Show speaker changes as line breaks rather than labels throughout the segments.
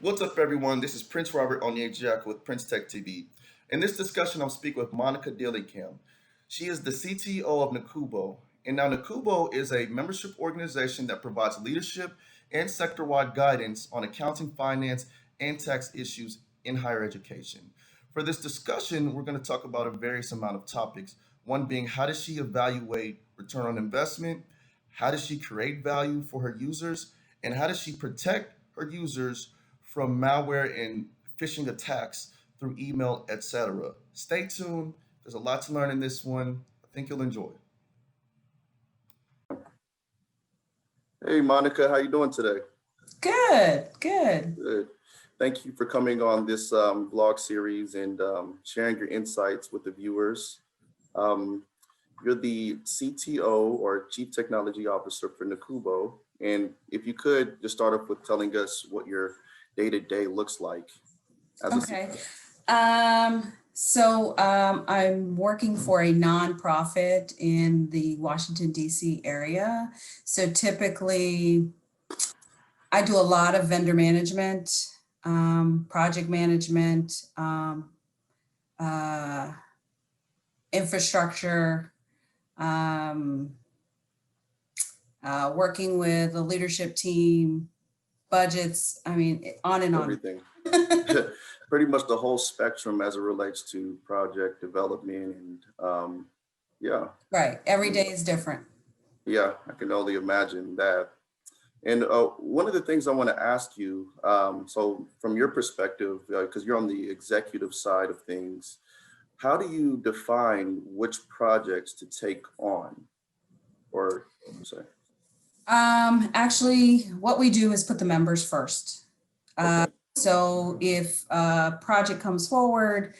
What's up, everyone? This is Prince Robert Onyejak with Prince Tech TV. In this discussion, I'm speaking with Monica Dillingham. She is the CTO of NACUBO. And now, NACUBO is a membership organization that provides leadership and sector wide guidance on accounting, finance, and tax issues in higher education. For this discussion, we're going to talk about a various amount of topics. One being, how does she evaluate return on investment? How does she create value for her users? And how does she protect her users from malware and phishing attacks through email, etc.? Stay tuned. There's a lot to learn in this one. I think you'll enjoy. Hey, Monica, how you doing today?
Good, good.
Good. Thank you for coming on this vlog series and sharing your insights with the viewers. Um, you're the CTO or Chief Technology Officer for NACUBO. And if you could just start off with telling us what your day-to-day looks like as a
Okay. I'm working for a nonprofit in the Washington, D.C. area. So typically, I do a lot of vendor management, project management, infrastructure, working with the leadership team, budgets, I mean, on and on.
everything. Pretty much the whole spectrum as it relates to project development and yeah.
Right. Every day is different.
Yeah, I can only imagine that. And one of the things I want to ask you, so from your perspective, because you're on the executive side of things, how do you define which projects to take on, or say?
Actually, what we do is put the members first.
Okay.
So if a project comes forward,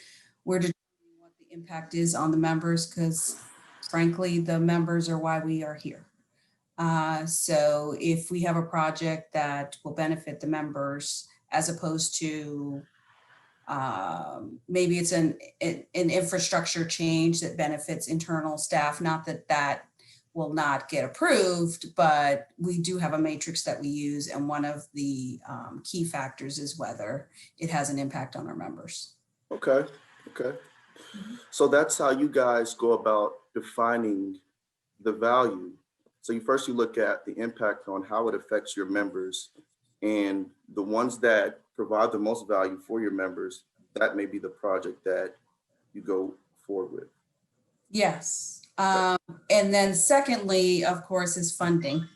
we're determining what the impact is on the members, because frankly, the members are why we are here. So if we have a project that will benefit the members, as opposed to maybe it's an infrastructure change that benefits internal staff, not that that will not get approved, but we do have a matrix that we use. And one of the key factors is whether it has an impact on our members.
Okay. Okay. So that's how you guys go about defining the value. So you look at the impact on how it affects your members, and the ones that provide the most value for your members, that may be the project that you go forward with.
Yes. And then secondly, of course, is funding.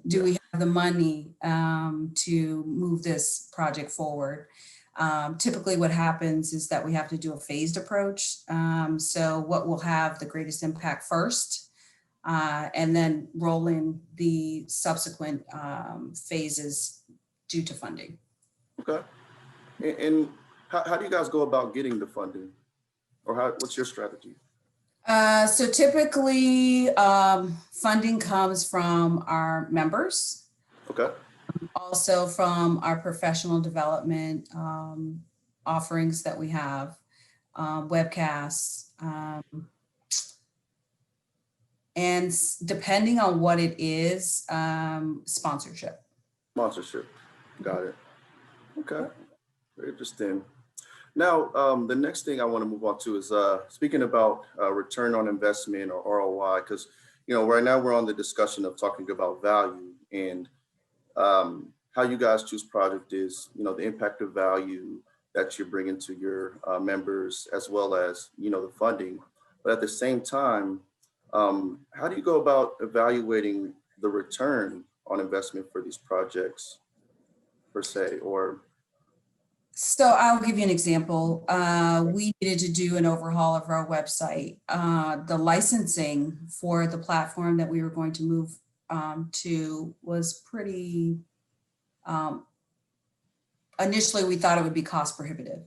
Do we have the money to move this project forward? Typically what happens is that we have to do a phased approach. So what will have the greatest impact first, and then roll in the subsequent phases due to funding.
Okay. And how do you guys go about getting the funding, or what's your strategy?
So typically funding comes from our members.
Okay.
Also from our professional development offerings that we have, webcasts, and depending on what it is, sponsorship.
Sponsorship. Got it. Okay. Very interesting. Now, the next thing I want to move on to is speaking about return on investment, or ROI, because right now we're on the discussion of talking about value, and how you guys choose project is the impact of value that you're bringing to your members, as well as the funding. But at the same time, how do you go about evaluating the return on investment for these projects per se, or?
So I'll give you an example. We needed to do an overhaul of our website. The licensing for the platform that we were going to move to was pretty, initially we thought it would be cost prohibitive.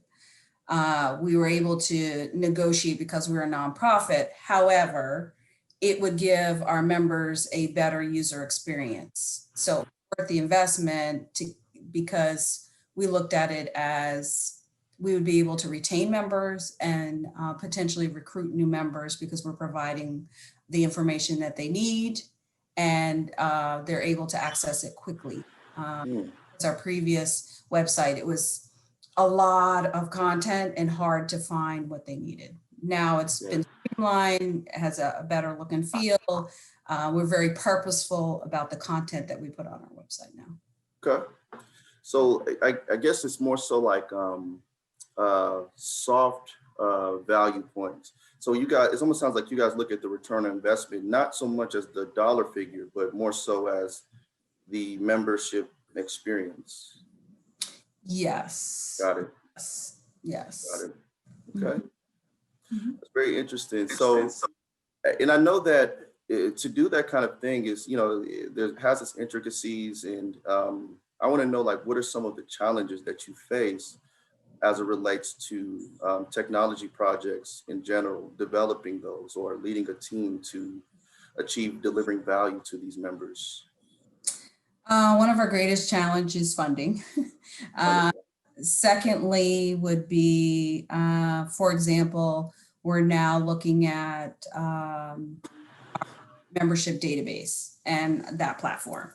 We were able to negotiate because we were a nonprofit. However, it would give our members a better user experience. So worth the investment because we looked at it as we would be able to retain members and potentially recruit new members, because we're providing the information that they need and they're able to access it quickly. our previous website, it was a lot of content and hard to find what they needed. Now it's been streamlined, has a better look and feel. We're very purposeful about the content that we put on our website now.
Okay. So I guess it's more so like soft value points. So you guys, it almost sounds like you guys look at the return on investment, not so much as the dollar figure, but more so as the membership experience.
Yes.
Got it.
Yes.
Got it. Okay.
Mm-hmm.
That's very interesting. So, and I know that to do that kind of thing is, there has its intricacies, and I want to know, like, what are some of the challenges that you face as it relates to technology projects in general, developing those or leading a team to achieve delivering value to these members?
One of our greatest challenges is funding. Secondly would be, for example, we're now looking at membership database and that platform.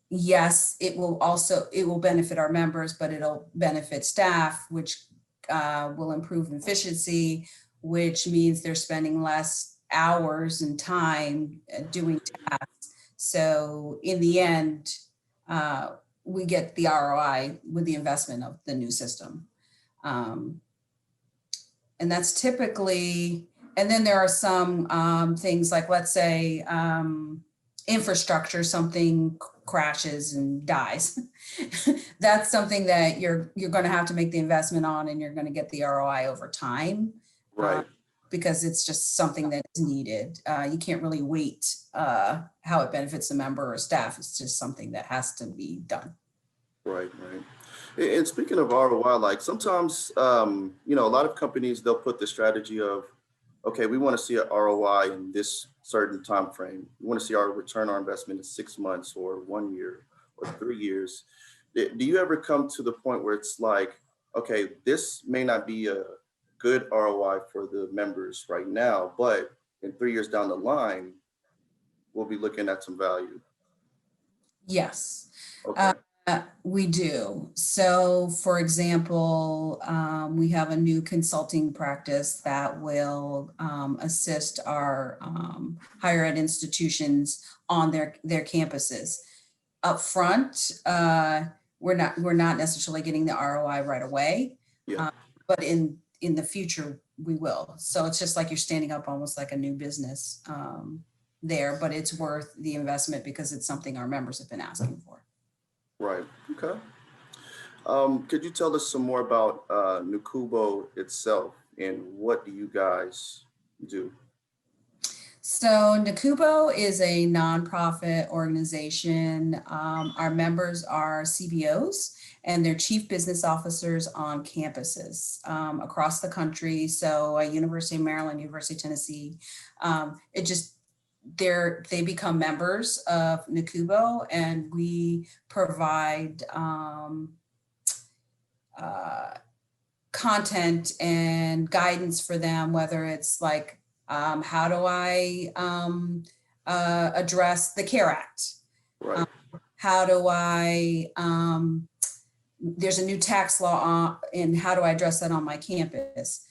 Yes, it will benefit our members, but it'll benefit staff, which will improve efficiency, which means they're spending less hours and time doing tasks. So in the end, we get the ROI with the investment of the new system. And that's typically, and then there are some things like, let's say, infrastructure, something crashes and dies. That's something that you're going to have to make the investment on, and you're going to get the ROI over time.
Right.
Because it's just something that is needed. You can't really wait how it benefits the member or staff. It's just something that has to be done.
Right. And speaking of ROI, like sometimes, a lot of companies, they'll put the strategy of, okay, we want to see an ROI in this certain time frame. We want to see our return on investment in 6 months or 1 year or 3 years. Do you ever come to the point where it's like, okay, this may not be a good ROI for the members right now, but in 3 years down the line, we'll be looking at some value?
Yes.
Okay.
We do. So, for example, we have a new consulting practice that will assist our higher ed institutions on their campuses. Up front, we're not necessarily getting the ROI right away,
Yeah.
but in the future we will. So it's just like you're standing up almost like a new business there, but it's worth the investment because it's something our members have been asking for.
Right. Okay. Could you tell us some more about NACUBO itself and what do you guys do?
So NACUBO is a nonprofit organization. Our members are CBOs and they're chief business officers on campuses across the country. So University of Maryland, University of Tennessee, they become members of NACUBO, and we provide content and guidance for them, whether it's like, how do I address the CARE Act?
Right.
How do I, there's a new tax law and how do I address that on my campus?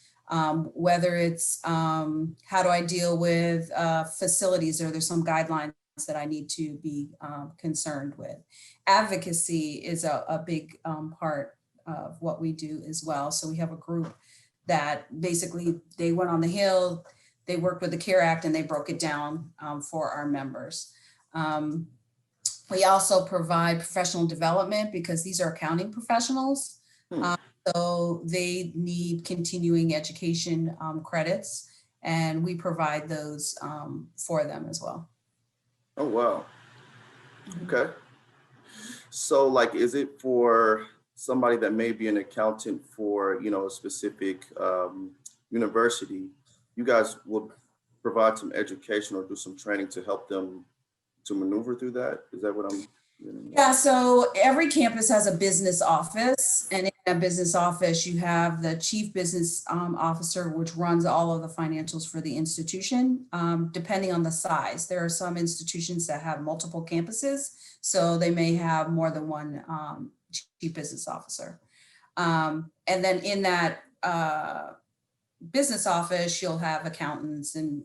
Whether it's how do I deal with facilities, or there's some guidelines that I need to be concerned with. Advocacy is a big part of what we do as well. So we have a group that basically they went on the Hill, they worked with the CARE Act, and they broke it down for our members. We also provide professional development because these are accounting professionals. So they need continuing education credits, and we provide those for them as well.
Oh, wow. Okay. So like, is it for somebody that may be an accountant for, a specific university, you guys will provide some education or do some training to help them to maneuver through that? Is that what I'm hearing?
Yeah, so every campus has a business office, and in a business office, you have the chief business officer, which runs all of the financials for the institution, depending on the size. There are some institutions that have multiple campuses, so they may have more than one chief business officer. And then in that business office, you'll have accountants and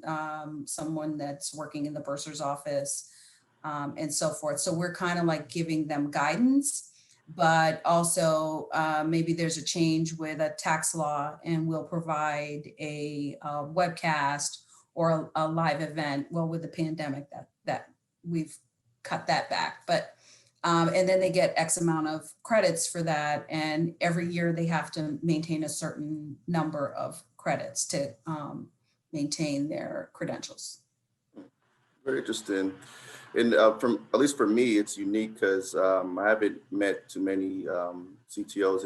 someone that's working in the bursar's office and so forth. So we're kind of like giving them guidance, but also maybe there's a change with a tax law and we'll provide a webcast or a live event. Well, with the pandemic that we've cut that back, but and then they get X amount of credits for that. And every year they have to maintain a certain number of credits to maintain their credentials.
Very interesting. And from at least for me, it's unique because I haven't met too many CTOs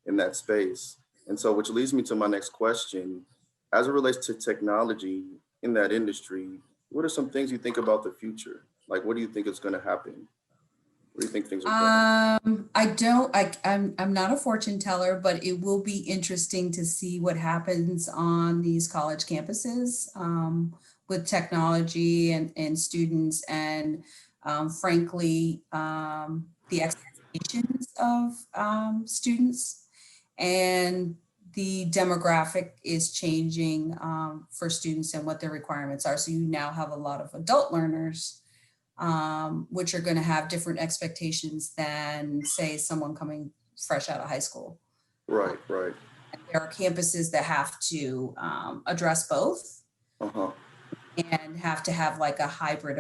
in that space. And so, which leads me to my next question. As it relates to technology in that industry, what are some things you think about the future? Like, what do you think is going to happen? What do you think things are going?
I'm not a fortune teller, but it will be interesting to see what happens on these college campuses with technology and students and frankly, the expectations of students and the demographic is changing for students and what their requirements are. So you now have a lot of adult learners which are going to have different expectations than, say, someone coming fresh out of high school.
Right, right.
There are campuses that have to address both and have to have like a hybrid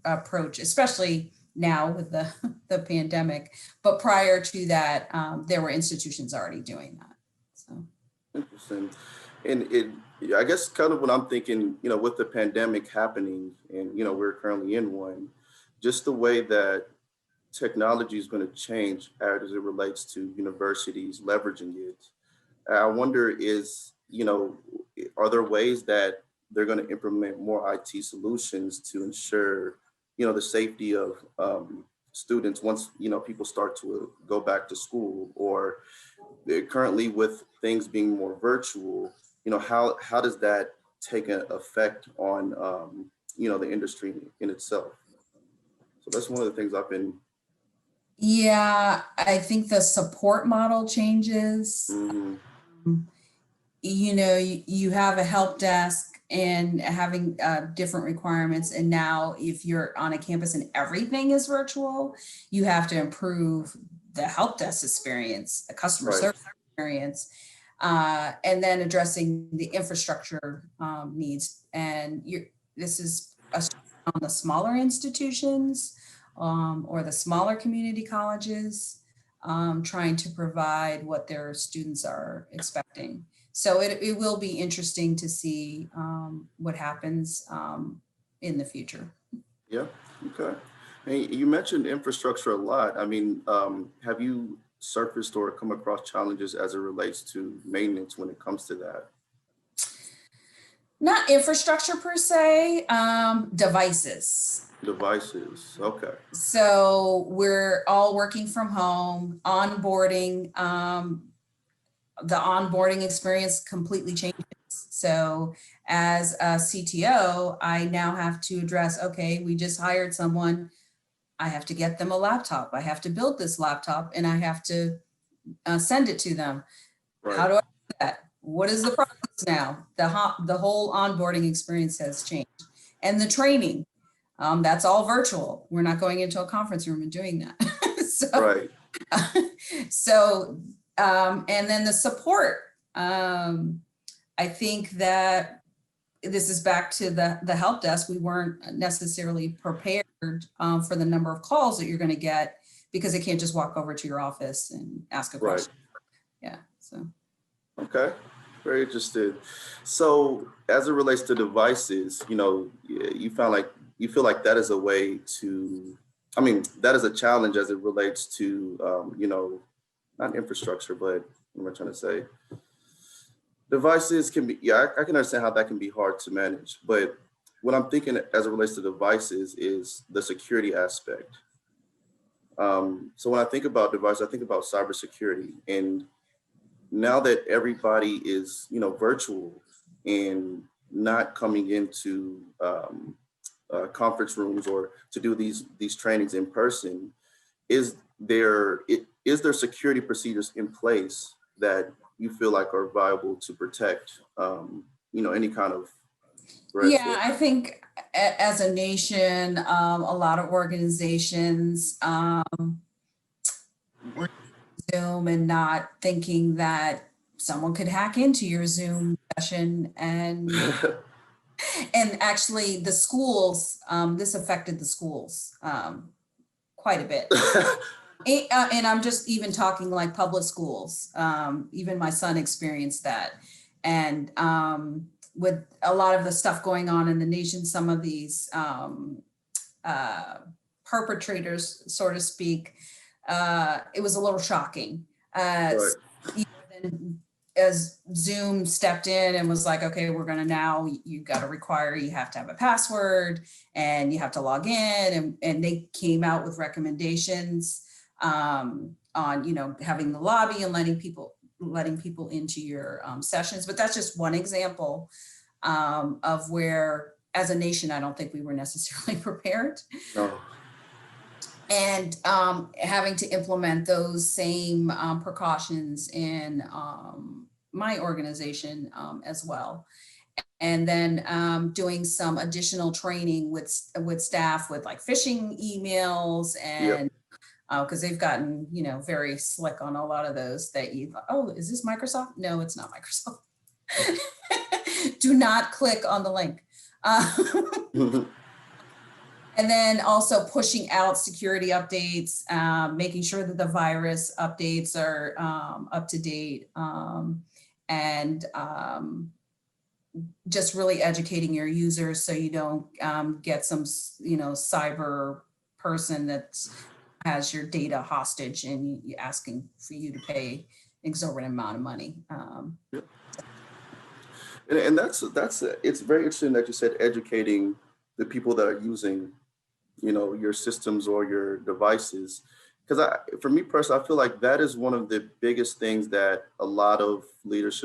approach, especially now with the pandemic. But prior to that, there were institutions already doing that. So
interesting. And I guess kind of what I'm thinking, with the pandemic happening and, we're currently in one, just the way that technology is going to change as it relates to universities leveraging it. I wonder are there ways that they're going to implement more IT solutions to ensure, the safety of students once, people start to go back to school, or currently with things being more virtual, how does that take an effect on, the industry in itself? So that's one of the things I've been.
yeah, I think the support model changes. You have a help desk and having different requirements. And now if you're on a campus and everything is virtual, you have to improve the help desk experience, the customer service experience, and then addressing the infrastructure needs. And this is on the smaller institutions or the smaller community colleges, trying to provide what their students are expecting. So it will be interesting to see what happens in the future.
Yeah, okay. And you mentioned infrastructure a lot. I mean, have you surfaced or come across challenges as it relates to maintenance when it comes to that?
Not infrastructure per se, devices.
Devices, okay.
So we're all working from home, onboarding, the onboarding experience completely changes. So as a CTO, I now have to address, okay, we just hired someone. I have to get them a laptop. I have to build this laptop and I have to send it to them. Right. How do I do that? What is the process now? The whole onboarding experience has changed. And the training, that's all virtual. We're not going into a conference room and doing that. So,
right.
And then the support. I think that this is back to the help desk. We weren't necessarily prepared for the number of calls that you're going to get because they can't just walk over to your office and ask a question. Yeah. So. Okay.
Very interested. So as it relates to devices, you feel like that is a way to, that is a challenge as it relates to, not infrastructure, but what am I trying to say? Devices can be, I can understand how that can be hard to manage, but what I'm thinking as it relates to devices is the security aspect. So when I think about devices, I think about cybersecurity, and now that everybody is, virtual and not coming into conference rooms or to do these trainings in person, is is there security procedures in place that you feel like are viable to protect, any kind of threats?
Yeah, I think as a nation, a lot of organizations were Zoom and not thinking that someone could hack into your Zoom session and actually the schools, this affected the schools quite a bit. And I'm just even talking like public schools. Even my son experienced that. And with a lot of the stuff going on in the nation, some of these perpetrators, so to speak, it was a little shocking.
Right.
Then as Zoom stepped in and was like, okay, we're going to now, you got to require, you have to have a password and you have to log in. And they came out with recommendations on, having the lobby and letting people into your sessions. But that's just one example of where, as a nation, I don't think we were necessarily prepared.
No.
And having to implement those same precautions in my organization as well. And then doing some additional training with staff with like phishing emails and because they've gotten, very slick on a lot of those that is this Microsoft? No, it's not Microsoft. Do not click on the link. And then also pushing out security updates, making sure that the virus updates are up to date, and just really educating your users so you don't get some, cyber person that has your data hostage and you asking for you to pay exorbitant amount of money.
And that's it's very interesting that you said educating the people that are using, your systems or your devices, because for me personally, I feel like that is one of the biggest things that a lot of leaders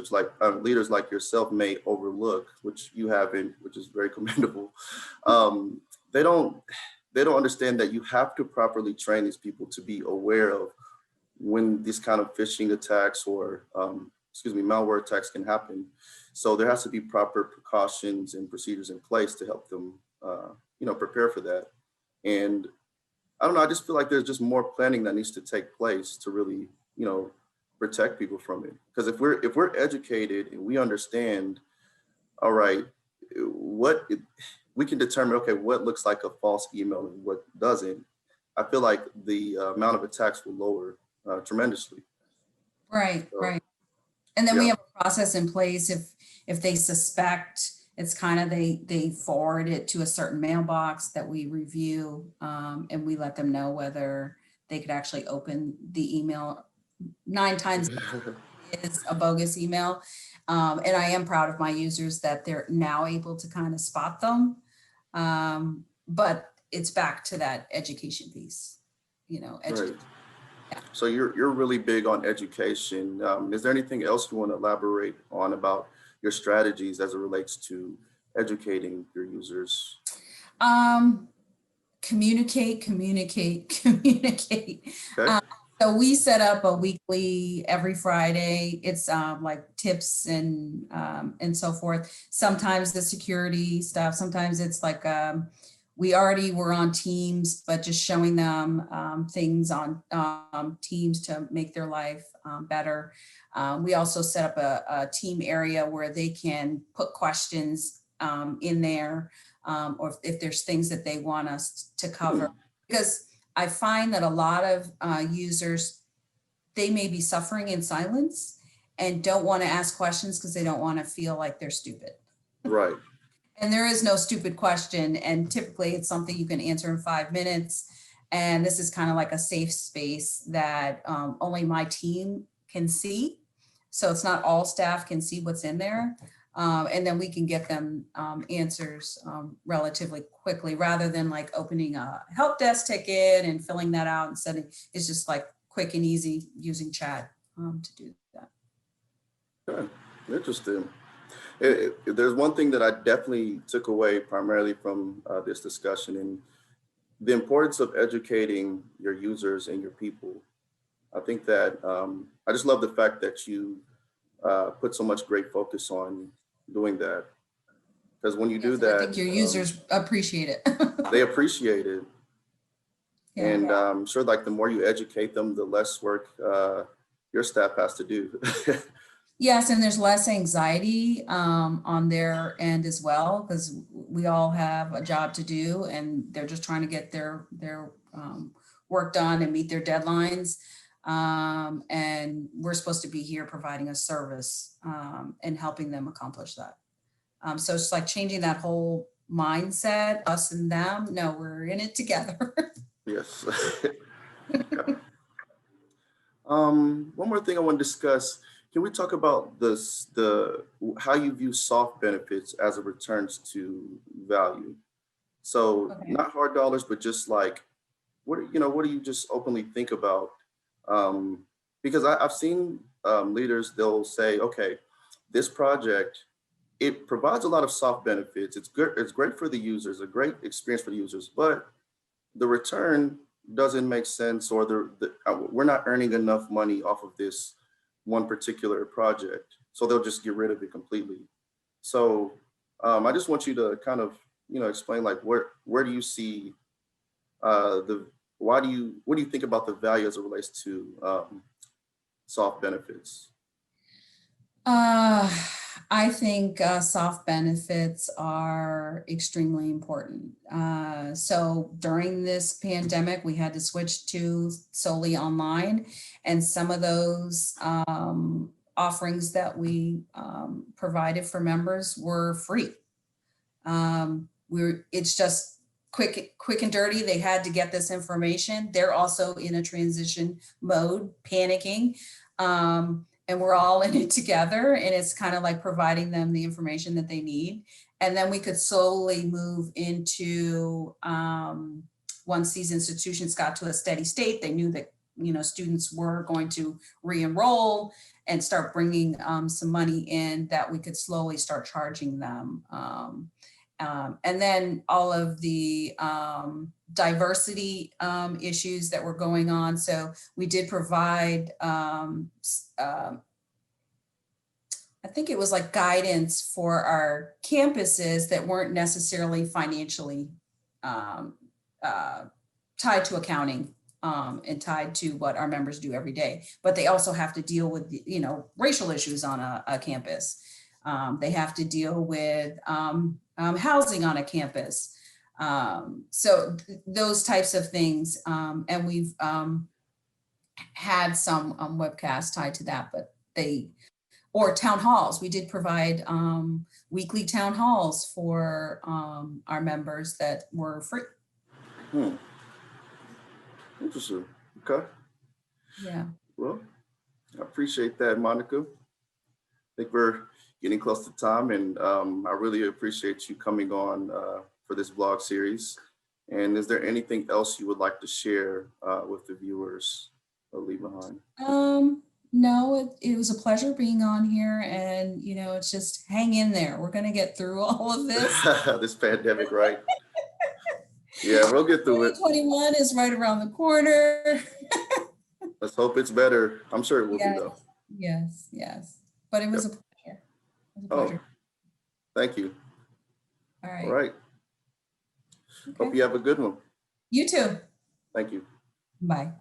like yourself may overlook, which you haven't, which is very commendable. They don't understand that you have to properly train these people to be aware of when these kind of phishing attacks or malware attacks can happen. So there has to be proper precautions and procedures in place to help them, prepare for that. And I don't know, I just feel like there's just more planning that needs to take place to really, protect people from it. Because if we're educated and we understand, all right, we can determine, okay, what looks like a false email and what doesn't. I feel like the amount of attacks will lower tremendously.
Right, right. And then we have a process in place if they suspect, it's kind of they forward it to a certain mailbox that we review, and we let them know whether they could actually open the email. 9 times is a bogus email. And I am proud of my users that they're now able to kind of spot them. But it's back to that education piece,
Right. So you're really big on education. Is there anything else you want to elaborate on about your strategies as it relates to educating your users?
Communicate.
Okay.
So we set up a weekly every Friday. It's like tips and so forth. Sometimes the security stuff. Sometimes it's like we already were on Teams, but just showing them things on Teams to make their life better. We also set up a team area where they can put questions in there, or if there's things that they want us to cover. Because I find that a lot of users, they may be suffering in silence and don't want to ask questions because they don't want to feel like they're stupid.
Right.
And there is no stupid question. And typically it's something you can answer in 5 minutes. And this is kind of like a safe space that only my team can see. So it's not all staff can see what's in there. And then we can get them answers relatively quickly rather than like opening a help desk ticket and filling that out and sending. It's just like quick and easy using chat to do that.
Okay. Interesting. There's one thing that I definitely took away primarily from this discussion, and the importance of educating your users and your people I think that I just love the fact that you put so much great focus on doing that. Because when you do
Yes, and I think
that,
your users appreciate it.
they appreciate it.
Yeah.
And I'm sure like the more you educate them, the less work your staff has to do.
Yes, and there's less anxiety on their end as well, because we all have a job to do, and they're just trying to get their work done and meet their deadlines. And we're supposed to be here providing a service and helping them accomplish that. So it's like changing that whole mindset, us and them. No, we're in it together.
Yes. One more thing I want to discuss. Can we talk about the how you view soft benefits as it returns to value? So
Okay.
not hard dollars, but just like what do you just openly think about? Because I've seen leaders, they'll say, okay, this project, it provides a lot of soft benefits. It's good, it's great for the users, a great experience for the users, but the return doesn't make sense, or we're not earning enough money off of this one particular project. So they'll just get rid of it completely. So I just want you to kind of, explain like where do you see the what do you think about the value as it relates to soft benefits?
Uh, I think soft benefits are extremely important. So during this pandemic, we had to switch to solely online, and some of those offerings that we provided for members were free. It's just quick and dirty. They had to get this information. They're also in a transition mode, panicking. And we're all in it together, and it's kind of like providing them the information that they need. And then we could slowly move into once these institutions got to a steady state, they knew that students were going to re-enroll and start bringing some money in, that we could slowly start charging them. And then all of the diversity issues that were going on. So we did provide, I think it was like guidance for our campuses that weren't necessarily financially tied to accounting and tied to what our members do every day. But they also have to deal with, racial issues on a campus. They have to deal with housing on a campus. So those types of things. And we've had some webcasts tied to that, but or town halls. We did provide weekly town halls for our members that were free.
Interesting. Okay.
Yeah.
Well, I appreciate that, Monica. I think we're getting close to time, and I really appreciate you coming on for this vlog series. And is there anything else you would like to share with the viewers of Leave Behind?
No, it was a pleasure being on here, and it's just hang in there. We're going to get through all of this.
This pandemic, right? Yeah, we'll get through it.
2021 is right around the corner.
Let's hope it's better. I'm sure it will be, though.
Yes. But it was a pleasure.
Oh, thank you.
All right.
All right. Okay. Hope you have a good one.
You too.
Thank you.
Bye.